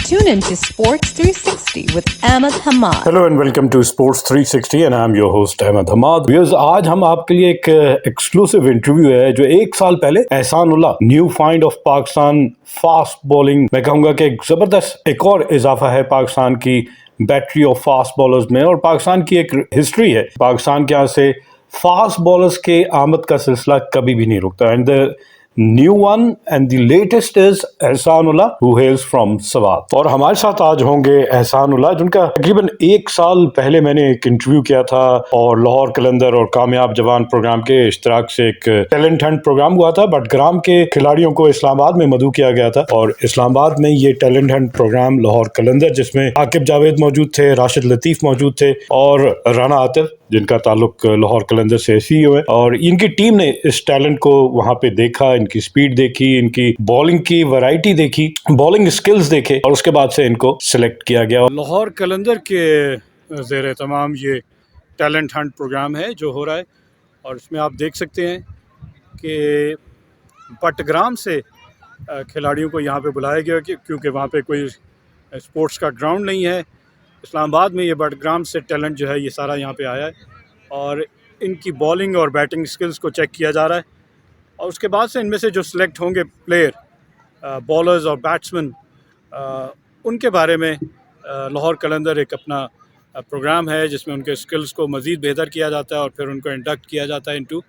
Tune in to Sports 360 with Ahmed Hamad. Hello and welcome to sports 360 and I am your host Ahmed Hamad. Viewers, आज हम आपके लिए एक exclusive interview है जो एक साल पहले एहसान Ullah new find of Pakistan fast bowling, मैं कहूंगा कि एक जबरदस्त एक और इजाफा है पाकिस्तान की बैटरी ऑफ फास्ट बॉलर्स में, और पाकिस्तान की एक हिस्ट्री है। पाकिस्तान के यहाँ से फास्ट बॉलर्स के आमद का सिलसिला कभी भी नहीं रुकता। And the new one and the latest is Ehsan Ullah who hails from Swat. और हमारे साथ आज होंगे एहसान उल्लाह, जिनका तकरीबन एक साल पहले मैंने एक इंटरव्यू किया था और लाहौर कलंदर और कामयाब जवान प्रोग्राम के इश्तराक से एक टैलेंट हंट प्रोग्राम हुआ था। बटग्राम के खिलाड़ियों को इस्लामाबाद में मदऊ किया गया था और इस्लामाबाद में ये टैलेंट हंट प्रोग्राम लाहौर कलंदर, जिसमें आकिब जावेद मौजूद थे, राशिद लतीफ मौजूद थे और राना आतिफ, जिनका ताल्लुक लाहौर कलंदर से ऐसी है, और इनकी टीम ने इस टैलेंट को वहां पे देखा, इनकी स्पीड देखी, इनकी बॉलिंग की वैरायटी देखी, बॉलिंग स्किल्स देखे और उसके बाद से इनको सिलेक्ट किया गया। लाहौर कलंदर के ज़ेर तमाम ये टैलेंट हंट प्रोग्राम है जो हो रहा है, और इसमें आप देख सकते हैं कि बटग्राम से खिलाड़ियों को यहाँ पे बुलाया गया क्योंकि वहाँ पे कोई स्पोर्ट्स का ग्राउंड नहीं है। इस्लामाबाद में ये बटग्राम से टैलेंट जो है ये सारा यहाँ पे आया है और इनकी बॉलिंग और बैटिंग स्किल्स को चेक किया जा रहा है, और उसके बाद से इनमें से जो सिलेक्ट होंगे प्लेयर, बॉलर्स और बैट्समैन, उनके बारे में लाहौर कलंदर एक अपना प्रोग्राम है जिसमें उनके स्किल्स को मज़ीद बेहतर किया जाता है और फिर उनको इंडक्ट किया जाता है इनटू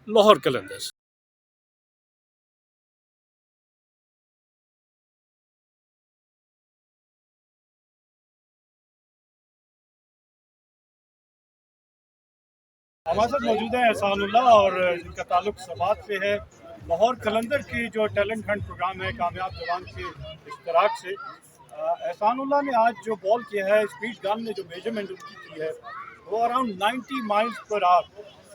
लाहौर कलंदर्स। हमारे साथ मौजूद है एहसान उल्लाह और जिनका ताल्लुक सवात से है। लाहौर कलंदर की जो टैलेंट हंट प्रोग्राम है कामयाब जवान के इश्तराक से, एहसान उल्लाह ने आज जो बॉल किया है, स्पीड गन ने जो मेजरमेंट उनकी की है वो अराउंड 90 माइल्स पर आवर।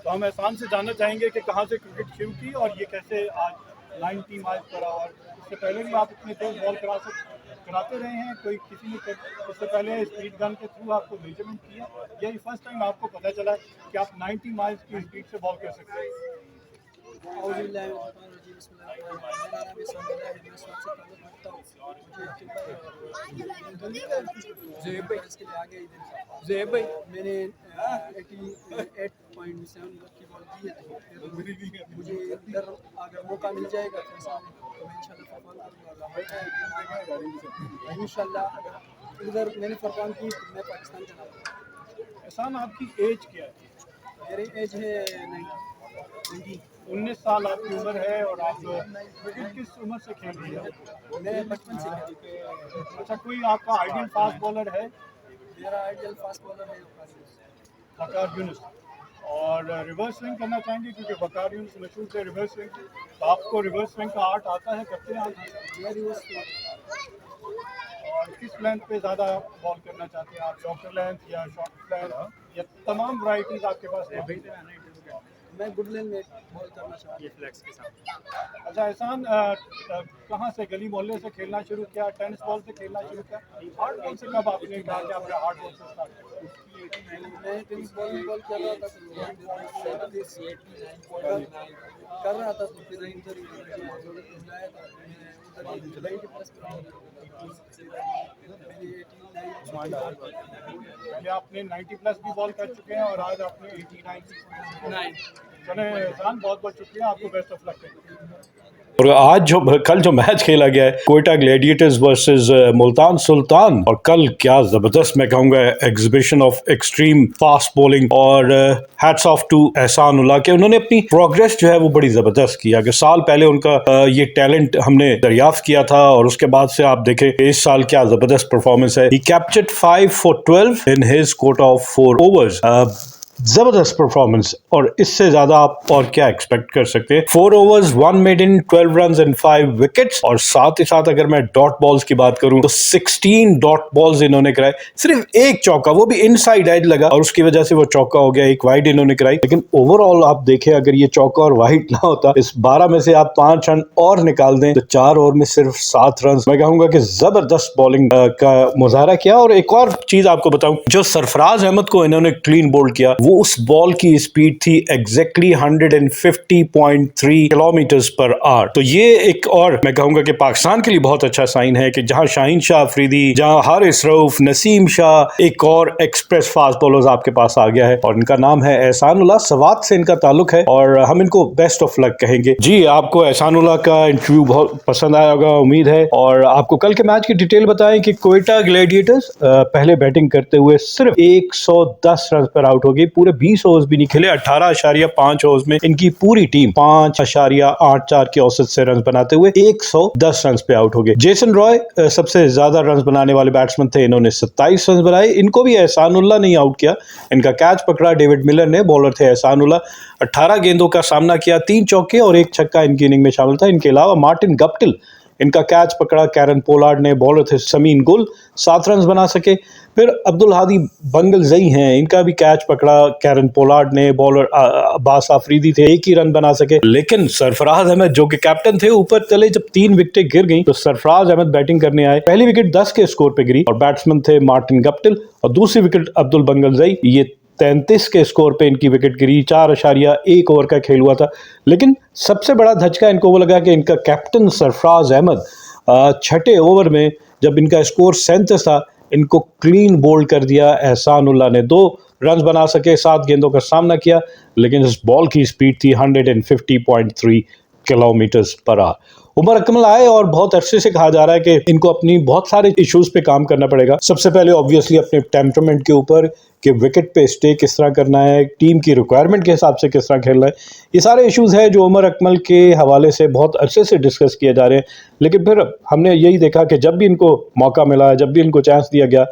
तो हम एहसान से जानना चाहेंगे कि कहाँ से क्रिकेट शुरू की और ये कैसे आज 90 माइल्स पर आवर। इससे पहले भी आप इतनी तेज बॉल कराते रहे हैं, कोई किसी ने इससे पहले स्पीड गन के थ्रू आपको मेजरमेंट किया, यही फर्स्ट टाइम आपको पता चला कि आप 90 माइल्स की स्पीड से बॉल कर सकते हैं? ज़ेब भाई, मैंने 88.7 की बॉल की है, मुझे इधर अगर मौका मिल जाएगा तो मैं इंशाल्लाह इधर मैंने परफॉर्म की तो मैं पाकिस्तान का नाम। एहसान, आपकी एज क्या है? मेरी एज है 19 साल आपकी उम्र है और आप क्रिकेट किस उम्र से खेल रही हैं? मैं बचपन से खेलती। अच्छा, कोई आपका आइडियल फास्ट बॉलर है? मेरा आइडियल फास्ट बॉलर है वकार यूनुस। और रिवर्स स्विंग करना चाहेंगे क्योंकि वकार यूनुस मशहूर थे रिवर्स स्विंग, तो आपको रिवर्स स्विंग का आर्ट आता है, करते हैं आप? और किस लेंथ पे ज़्यादा बॉल करना चाहते हैं आप, शॉर्टर लेंथ या शॉर्ट लेंथ या तमाम वैरायटीज़ आपके पास है? मैं गुड लेन में बॉल करना चाहता हूँ फ्लैक्स के साथ। अच्छा एहसान, कहाँ से गली मोहल्ले से खेलना शुरू किया, टेनिस बॉल से खेलना शुरू किया, हार्ड बॉल से कब आपने कहा कि आपने हार्ड बॉल से स्टार्ट किया? मैं टेनिस बॉल में बॉल कर रहा था कर रहा था तो फिर इंजरी पहले आपने 90 प्लस भी बॉल कर चुके हैं और आज आपने 89। चले एहसान, बहुत बहुत शुक्रिया, आपको बेस्ट ऑफ लक। और आज कल जो मैच खेला गया है कोयटा ग्लैडिएटर्स वर्सेस मुल्तान सुल्तान, और कल क्या जबरदस्त मैं कहूँगा exhibition of extreme fast bowling, और हैट्स ऑफ टू एहसान उल्लाह के उन्होंने अपनी प्रोग्रेस जो है वो बड़ी जबरदस्त किया। कि साल पहले उनका ये टैलेंट हमने दरियाफ्त किया था और उसके बाद से आप देखें इस साल क्या जबरदस्त परफॉर्मेंस है। He captured 5 for 12 in his quota of 4 overs। जबरदस्त परफॉर्मेंस, और इससे ज्यादा आप और क्या एक्सपेक्ट कर सकते हैं। 4 overs 1 maiden 12 runs and 5 wickets, और साथ ही साथ अगर मैं डॉट बॉल्स की बात करूं तो 16 डॉट बॉल्स इन्होंने कराए, सिर्फ एक चौका, वो भी इनसाइड एज लगा और उसकी वजह से वो चौका हो गया, एक वाइड इन्होंने कराई। लेकिन ओवरऑल आप देखें अगर ये चौका और वाइड ना होता, इस 12 में से आप 5 रन और निकाल दें तो 4 ओवर में सिर्फ 7 रन। मैं कहूंगा कि जबरदस्त बॉलिंग का मुजाहरा किया। और एक और चीज आपको बताऊं, जो सरफराज अहमद को इन्होंने क्लीन बोल्ड किया वो उस बॉल की स्पीड थी एग्जैक्टली 150.3 किलोमीटर पर आवर। तो ये एक और मैं कहूंगा कि पाकिस्तान के लिए बहुत अच्छा साइन है कि जहां शाहीन शाह अफरीदी, जहां हारिस रऊफ, नसीम शाह, एक और एक्सप्रेस फास्ट बॉलर्स आपके पास आ गया है और इनका नाम है एहसानुल्लाह। सवात से इनका ताल्लुक है और हम इनको बेस्ट ऑफ लक कहेंगे। जी, आपको एहसानुल्लाह का इंटरव्यू बहुत पसंद आया होगा उम्मीद है। और आपको कल के मैच की डिटेल बताएं कि क्वेटा ग्लैडिएटर्स पहले बैटिंग करते हुए सिर्फ 110 रन पर आउट हो गई। पूरे 20 ओवर्स भी नहीं खेले, 18.5 ओवर्स में इनकी पूरी टीम 5.84 की औसत से रन बनाते हुए 110 रन पे आउट हो गए। जेसन रॉय सबसे ज्यादा रन बनाने वाले बैट्समैन थे, इन्होंने 27 रन बनाए। इनको भी एहसानुल्लाह नहीं आउट किया, इनका कैच पकड़ा डेविड मिलर ने, बॉलर थे एहसानुल्लाह। 18 गेंदों का सामना किया, 3 चौके और 1 छक्का इनकी इनिंग में शामिल था। इनके अलावा मार्टिन गप्टिल, इनका कैच पकड़ा, कैरन पोलार्ड ने, बॉलर थे समीन गुल, 7 रन बना सके। फिर अब्दुल हादी बंगलजई हैं, इनका भी कैच पकड़ा कैरन पोलार्ड ने, बॉलर अब्बास आफरीदी थे, 1 ही रन बना सके। लेकिन सरफराज अहमद जो कि कैप्टन थे, ऊपर चले जब 3 विकेटें गिर गई तो सरफराज अहमद बैटिंग करने आए। पहली विकेट 10 के स्कोर पे गिरी और बैट्समैन थे मार्टिन गप्टिल और दूसरी विकेट अब्दुल बंगलजई, ये 33 के स्कोर पे इनकी विकेट गिरी। 4.1 ओवर का खेल हुआ था। लेकिन सबसे बड़ा धचका इनको वो लगा कि इनका कैप्टन सरफराज अहमद 6ठे ओवर में जब इनका स्कोर 37 था, इनको क्लीन बोल्ड कर दिया। एहसानुल्लाह ने 2 रन बना सके, 7 गेंदों का सामना किया, लेकिन इस बॉल की स्पीड थी 150.3 kilometre per hour. Umar Akmal आए और बहुत अरसे से कहा जा रहा है कि इनको अपनी बहुत सारे इश्यूज पे काम करना पड़ेगा। सबसे पहले ऑब्वियसली अपने टेम्परामेंट के ऊपर कि विकेट पे स्टे किस तरह करना है, टीम की रिक्वायरमेंट के हिसाब से किस तरह खेलना है, ये सारे इश्यूज हैं जो उमर अकमल के हवाले से बहुत अरसे से डिस्कस किए जा रहे हैं। लेकिन फिर हमने यही देखा कि जब भी इनको मौका मिला, जब भी इनको चांस दिया गया,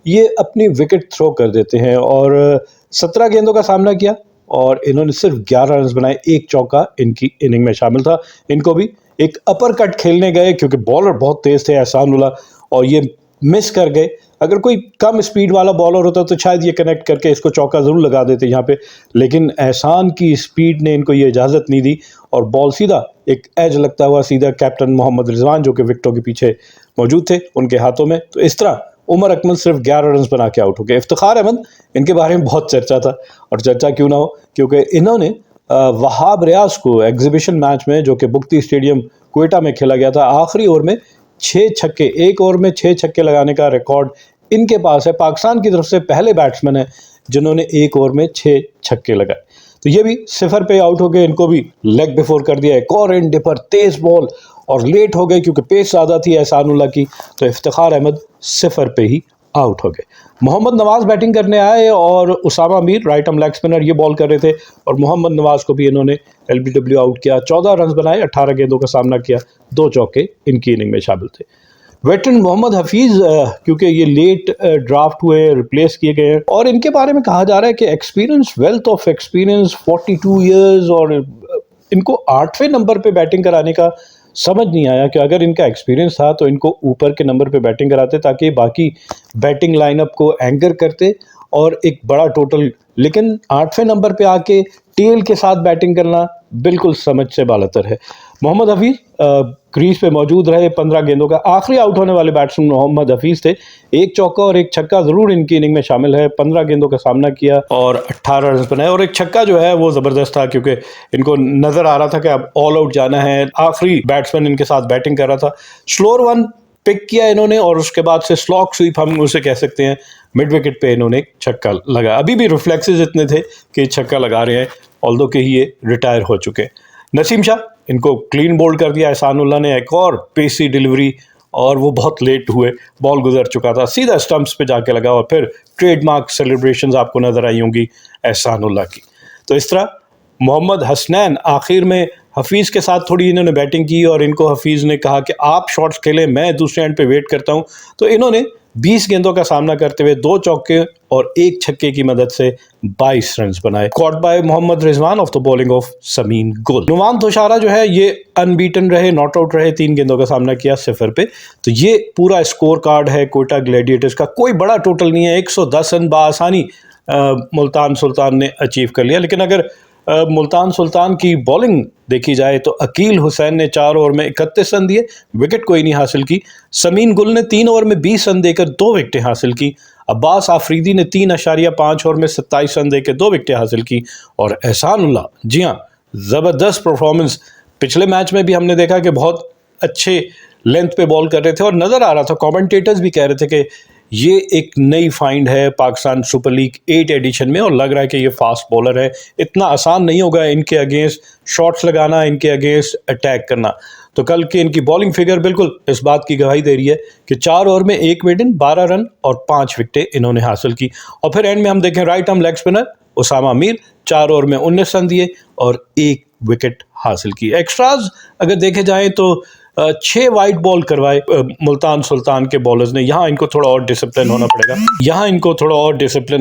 ये अपनी विकेट थ्रो कर देते हैं। और 17 गेंदों का सामना किया और इन्होंने सिर्फ 11 रन बनाए, 1 चौका इनकी इनिंग में शामिल था। इनको भी एक अपर कट खेलने गए क्योंकि बॉलर बहुत तेज थे एहसानुल्लाह और ये मिस कर गए। अगर कोई कम स्पीड वाला बॉलर होता तो शायद ये कनेक्ट करके इसको चौका जरूर लगा देते यहाँ पे, लेकिन एहसान की स्पीड ने इनको ये इजाज़त नहीं दी और बॉल सीधा एक एज लगता हुआ सीधा कैप्टन मोहम्मद रिजवान जो कि विकेटों के पीछे मौजूद थे उनके हाथों में। तो इस तरह उमर अकमल सिर्फ 11 रन बना के आउट हो गए। इफ्तिखार अहमद, इनके बारे में बहुत चर्चा था और चर्चा क्यों ना हो, क्योंकि इन्होंने वहाब रियाज को एग्जीबिशन मैच में जो कि बुख्ती स्टेडियम क्वेटा में खेला गया था, आखिरी ओवर में 6 छक्के, 1 ओवर में 6 छक्के लगाने का रिकॉर्ड इनके पास है। पाकिस्तान की तरफ से पहले बैट्समैन है जिन्होंने 1 ओवर में 6 छक्के लगाए। तो ये भी 0 पे आउट हो गए, इनको भी लेग बिफोर कर दिया। एक और एंड पर तेज बॉल और लेट हो गए क्योंकि पेस ज़्यादा थी एहसानुल्लाह की, तो इफ्तिखार अहमद 0 पे ही आउट हो गए। मोहम्मद नवाज बैटिंग करने आए और Usama Mir right arm leg spinner ये बॉल कर रहे थे और मोहम्मद नवाज को भी इन्होंने एलबीडब्ल्यू आउट किया। 14 रन बनाए, 18 गेंदों का सामना किया, 2 चौके इनकी इनिंग में शामिल थे। वेटरन मोहम्मद हफीज़ क्योंकि ये लेट ड्राफ्ट हुए, रिप्लेस किए गए और इनके बारे में कहा जा रहा है कि experience, wealth of experience, 42 years, और इनको 8वें नंबर पे बैटिंग कराने का समझ नहीं आया कि अगर इनका एक्सपीरियंस था तो इनको ऊपर के नंबर पे बैटिंग कराते ताकि बाकी बैटिंग लाइनअप को एंकर करते और एक बड़ा टोटल। लेकिन 8वें नंबर पे आके टेल के साथ बैटिंग करना बिल्कुल समझ से बालतर है। मोहम्मद हफीज़ क्रीज पे मौजूद रहे, 15 गेंदों का। आखिरी आउट होने वाले बैट्समैन मोहम्मद हफीज़ थे। 1 चौका और 1 छक्का जरूर इनकी इनिंग में शामिल है। 15 गेंदों का सामना किया और 18 रन बनाए और 1 छक्का जो है वो ज़बरदस्त था क्योंकि इनको नज़र आ रहा था कि अब ऑल आउट जाना है। आखिरी बैट्समैन इनके साथ बैटिंग कर रहा था। स्लोअर वन पिक किया इन्होंने और उसके बाद से स्लॉक स्वीप हम उसे कह सकते हैं, मिड विकेट पे इन्होंने छक्का लगा। अभी भी रिफ्लेक्सेस इतने थे कि छक्का लगा रहे हैं, ऑल्दो के ही ये रिटायर हो चुके। नसीम शाह, इनको क्लीन बोल्ड कर दिया एहसानुल्लाह ने, एक और पेसी डिलीवरी और वो बहुत लेट हुए, बॉल गुजर चुका था, सीधा स्टंप्स पे जाके लगा और फिर ट्रेडमार्क सेलिब्रेशंस आपको नजर आई होंगी एहसानुल्लाह की। तो इस तरह मोहम्मद हसनैन आखिर में हफीज़ के साथ थोड़ी इन्होंने बैटिंग की और इनको हफीज़ ने कहा कि आप शॉट्स खेलें, मैं दूसरे एंड पे वेट करता हूं। तो इन्होंने 20 गेंदों का सामना करते हुए 2 चौके और 1 छक्के की मदद से 22 रन बनाए। Caught by Mohammad Rizwan off the bowling of Sameen Gul. Nuwan तोशारा जो है ये अनबीटन रहे, नॉट आउट रहे, 3 गेंदों का सामना किया 0 पे। तो ये पूरा स्कोर कार्ड है क्वेटा ग्लैडिएटर्स का। कोई बड़ा टोटल नहीं है, 110 रन बासानी मुल्तान सुल्तान ने अचीव कर लिया। लेकिन अगर मुल्तान सुल्तान की बॉलिंग देखी जाए तो अकील हुसैन ने 4 ओवर में 31 रन दिए, विकेट कोई नहीं हासिल की। समीन गुल ने 3 ओवर में 20 रन देकर 2 विकेटें हासिल की। अब्बास आफरीदी ने 3.5 ओवर में 27 रन देकर 2 विकेटें हासिल की। और एहसानुल्लाह, जी हाँ, ज़बरदस्त परफॉर्मेंस। पिछले मैच में भी हमने देखा कि बहुत अच्छे लेंथ पे बॉल कर रहे थे और नज़र आ रहा था, कमेंटेटर्स भी कह रहे थे कि ये एक नई फाइंड है पाकिस्तान सुपर लीग 8 एडिशन में और लग रहा है कि ये फास्ट बॉलर है। इतना आसान नहीं होगा इनके अगेंस्ट शॉट्स लगाना, इनके अगेंस्ट अटैक करना। तो कल की इनकी बॉलिंग फिगर बिल्कुल इस बात की गवाही दे रही है कि 4 ओवर में 1 विकेट, 12 रन और 5 विकेटें इन्होंने हासिल की। और फिर एंड में हम देखें right arm leg spinner Usama Mir 4 over में 19 रन दिए और 1 विकेट हासिल की। एक्स्ट्राज अगर देखे जाएं तो 6 वाइड बॉल करवाए मुल्तान सुल्तान के बॉलर्स ने। यहाँ इनको थोड़ा और डिसिप्लिन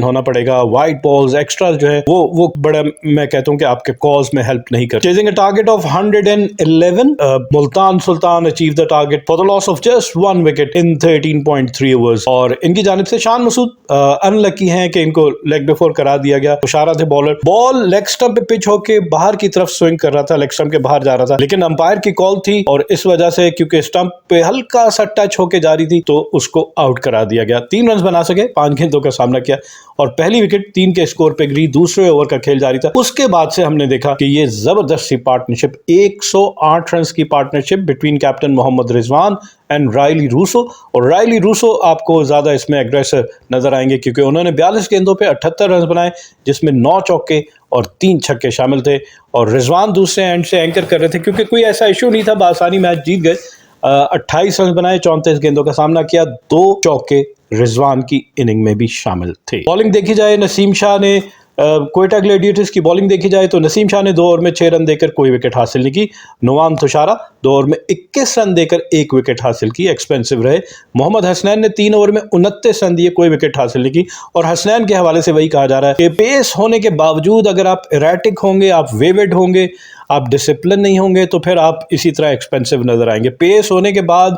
होना पड़ेगा। वाइड बॉल्स एक्स्ट्राज जो है वो बड़ा, मैं कहता हूँ कि आपके कॉज में हेल्प नहीं करते। Chasing a target of 111, Multan Sultan achieve the target for the loss of just 1 wicket in 13.3 overs. और इनकी जानिब से शान मसूद अनलकी हैं कि इनको लेग बिफोर करा दिया गया। मुशारा थे बॉलर, बॉल लेग स्टंप पे पिच होके बाहर की तरफ स्विंग कर रहा था, लेग स्टंप के बाहर जा रहा था, लेकिन अंपायर की कॉल थी और इस वजह से क्योंकि स्टंप पे हल्का सा टच होके जा रही थी तो उसको आउट करा दिया गया। 3 रन बना सके, 5 गेंदों का सामना किया और पहली विकेट 3 के स्कोर पे गिरी। दूसरे ओवर का खेल जारी था। उसके बाद से हमने देखा कि ये जबरदस्त सी पार्टनरशिप, 108 रन की partnership between captain Mohammad Rizwan and Rilee Rossouw. और रायली रूसो आपको ज्यादा इसमें एग्रेसिव नजर आएंगे क्योंकि उन्होंने 42 गेंदों पे 78 रन बनाए, जिसमें 9 चौके और 3 छक्के शामिल थे। और रिजवान दूसरे एंड से एंकर कर रहे थे क्योंकि कोई ऐसा इशू नहीं था, बासानी मैच जीत गए। 28 रन बनाए, 34 गेंदों का सामना किया, 2 चौके रिजवान की इनिंग में भी शामिल थे। बॉलिंग देखी जाए, नसीम शाह ने क्वेटा ग्लैडिएटर्स की बॉलिंग देखी जाए तो नसीम शाह ने 2 ओवर में 6 रन देकर कोई विकेट हासिल नहीं की। नुआन तुषारा 2 ओवर में 21 रन देकर 1 विकेट हासिल की, एक्सपेंसिव रहे। मोहम्मद हसनैन ने 3 ओवर में 29 रन दिए, कोई विकेट हासिल नहीं की। और हसनैन के हवाले से वही कहा जा रहा है कि पेस होने के बावजूद अगर आप इरेटिक होंगे, आप वेवेड होंगे, आप डिसिप्लिन नहीं होंगे तो फिर आप इसी तरह एक्सपेंसिव नजर आएंगे। पेस होने के बाद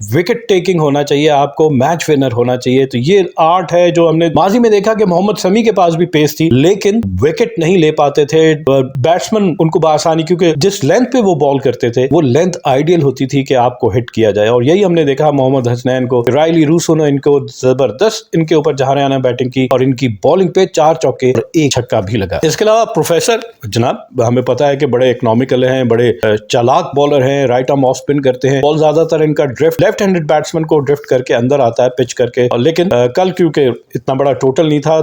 विकेट टेकिंग होना चाहिए, आपको मैच विनर होना चाहिए। तो ये आर्ट है जो हमने माजी में देखा कि मोहम्मद शमी के पास भी पेस थी लेकिन विकेट नहीं ले पाते थे बैट्समैन उनको बआसानी, क्योंकि जिस लेंथ पे वो बॉल करते थे वो लेंथ आइडियल होती थी कि आपको हिट किया जाए। और यही हमने देखा मोहम्मद हसनैन को, रायली रूसो ने इनको जबरदस्त इनके ऊपर जहारियाना बैटिंग की और इनकी बॉलिंग पे 4 चौके और 1 छक्का भी लगा। इसके अलावा प्रोफेसर जनाब हमें पता है कि बड़े इकोनॉमिकल हैं, बड़े चालाक बॉलर हैं, राइट आर्म ऑफ स्पिन करते हैं, बॉल ज्यादातर इनका ड्रिफ्ट लेफ्ट हैंडेड बैट्समैन को ड्रिफ्ट करके अंदर आता है पिच करके। लेकिन कल क्योंकि इतना बड़ा टोटल नहीं था,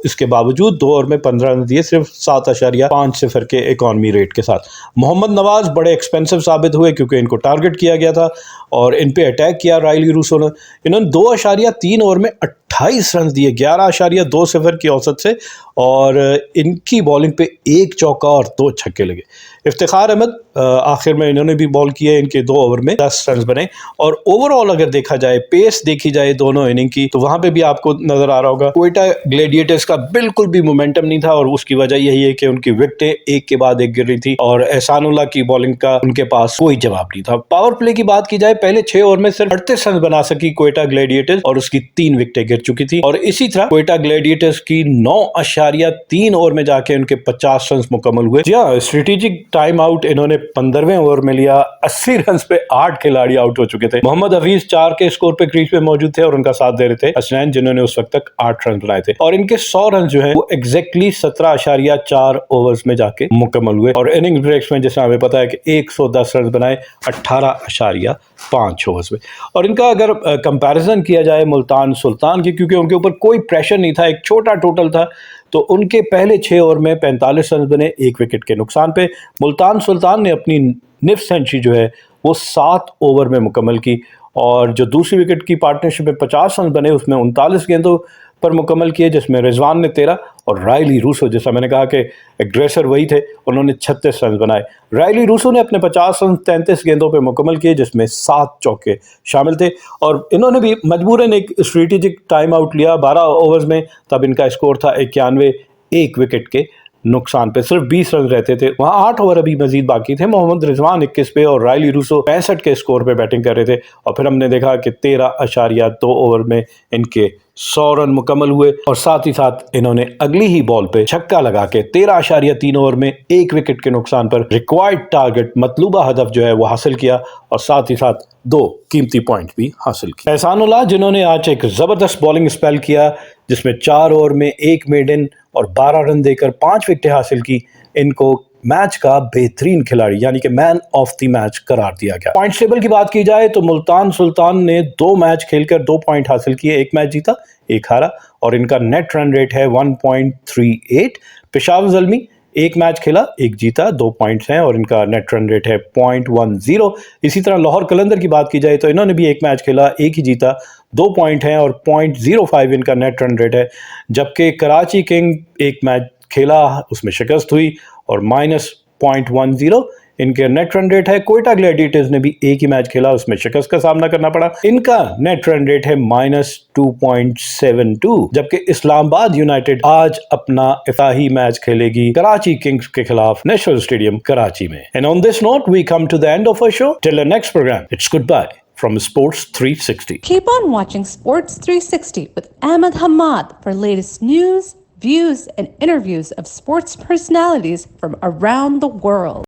इसके बावजूद 2 ओवर में 15 रन दिए, सिर्फ 7.50 के इकॉनमी रेट के साथ। मोहम्मद नवाज बड़े एक्सपेंसिव साबित हुए क्योंकि इनको टारगेट किया गया था और इन पे अटैक किया रायली रूसो ने। इन्होंने 2.3 ओवर में 28 रन दिए, 11.20 की औसत से, और इनकी बॉलिंग पे 1 चौका और 2 छक्के लगे। इफ्तिखार अहमद आखिर में इन्होंने भी बॉल किए, इनके 2 ओवर में 10 रन बने। और ओवरऑल अगर देखा जाए, पेस देखी जाए दोनों इनिंग की, तो वहां पे भी आपको नजर आ रहा होगा क्वेटा ग्लैडिएटर्स का बिल्कुल भी मोमेंटम नहीं था और उसकी वजह यही है कि उनकी विकेटें एक के बाद एक गिर रही थी और एहसानुल्लाह की बॉलिंग का उनके पास कोई जवाब नहीं था। पावर प्ले की बात की जाए, पहले 6 ओवर में सिर्फ 38 रन बना सकी क्वेटा ग्लैडिएटर्स और उसकी 3 विकेटें गिर चुकी थी। और इसी तरह क्वेटा ग्लैडिएटर्स की 9.3 ओवर में जाके उनके 50 रन मुकम्मल हुए। जी हाँ, स्ट्रेटेजिक टाइम आउट इन्होंने 15वें ओवर में लिया। 80 रन पे 8 खिलाड़ी आउट हो चुके थे। मोहम्मद हफीज 4 के स्कोर पे क्रीज पे मौजूद थे और उनका साथ दे रहे थे हसनैन, जिन्होंने उस वक्त तक 8 रन बनाए थे। और इनके 100 रन जो है वो एग्जैक्टली 17.4 ओवर्स में जाके मुकम्मल हुए। और इनिंग ब्रेक्स में जैसे हमें पता है कि 110 रन बनाए 18.5 ओवर्स में। और इनका अगर कंपैरिजन किया जाए मुल्तान सुल्तान की, क्योंकि उनके ऊपर कोई प्रेशर नहीं था, एक छोटा टोटल था, तो उनके पहले 6 ओवर में 45 रन बने 1 विकेट के नुकसान पे। मुल्तान सुल्तान ने अपनी निफ सेंचुरी जो है वो 7 ओवर में मुकम्मल की और जो दूसरी विकेट की पार्टनरशिप में 50 रन बने उसमें 39 गेंदों पर मुकम्मल किए, जिसमें रिजवान ने 13 और रायली रूसो, जैसा मैंने कहा कि एग्रेसर वही थे, उन्होंने 36 रन बनाए। रायली रूसो ने अपने 50 रन 33 गेंदों पे मुकम्मल किए, जिसमें 7 चौके शामिल थे। और इन्होंने भी मजबूरन एक स्ट्रेटेजिक टाइम आउट लिया 12 ओवर्स में, तब इनका स्कोर था 91, 1 विकेट के नुकसान पे, सिर्फ 20 रन रहते थे। वहां 8 ओवर अभी मजीद बाकी थे। मोहम्मद रिजवान 21 पे और रायली रूसो 65 के स्कोर पे बैटिंग कर रहे थे और फिर हमने देखा कि 13.2 ओवर में इनके 100 रन मुकम्मल हुए और साथ ही साथ इन्होंने अगली ही बॉल पे छक्का लगा के 13.3 ओवर में 1 विकेट के नुकसान पर रिक्वायर्ड टारगेट मतलूबा हदफ जो है वो हासिल किया और साथ ही साथ 2 कीमती पॉइंट भी हासिल किए। एहसानुल्लाह जिन्होंने आज एक जबरदस्त बॉलिंग स्पेल किया जिसमें 4 ओवर में 1 मेडन और 12 रन देकर 5 विकेटें हासिल की, इनको मैच का बेहतरीन खिलाड़ी यानी कि मैन ऑफ द मैच करार दिया गया। पॉइंट टेबल की बात की जाए तो मुल्तान सुल्तान ने 2 मैच खेलकर 2 पॉइंट हासिल किए, 1 मैच जीता 1 हारा और इनका नेट रन रेट है 1.38। पेशावर ज़ल्मी 1 मैच खेला 1 जीता 2 पॉइंट्स हैं और इनका नेट रन रेट है 0.10। इसी तरह लाहौर कलंदर की बात की जाए तो इन्होंने भी 1 मैच खेला 1 ही जीता 2 पॉइंट हैं और 0.05 इनका नेट रन रेट है। जबकि कराची किंग 1 मैच खेला उसमें शिकस्त हुई और -0.10 इनके नेट रन रेट है। कोयटा ग्लैडिएटर्स ने भी 1 ही मैच खेला उसमें शिकस्त का सामना करना पड़ा, इनका नेट रन रेट है -2.72। जबकि इस्लामाबाद यूनाइटेड आज अपना इफ्ताही मैच खेलेगी कराची किंग्स के खिलाफ नेशनल स्टेडियम कराची में। And on this note we come to the end of our show. Till the next programme, it's good bye from Sports 360. Keep on watching Sports 360 with Ahmed Hamad for latest news, views, and interviews of sports personalities from around the world.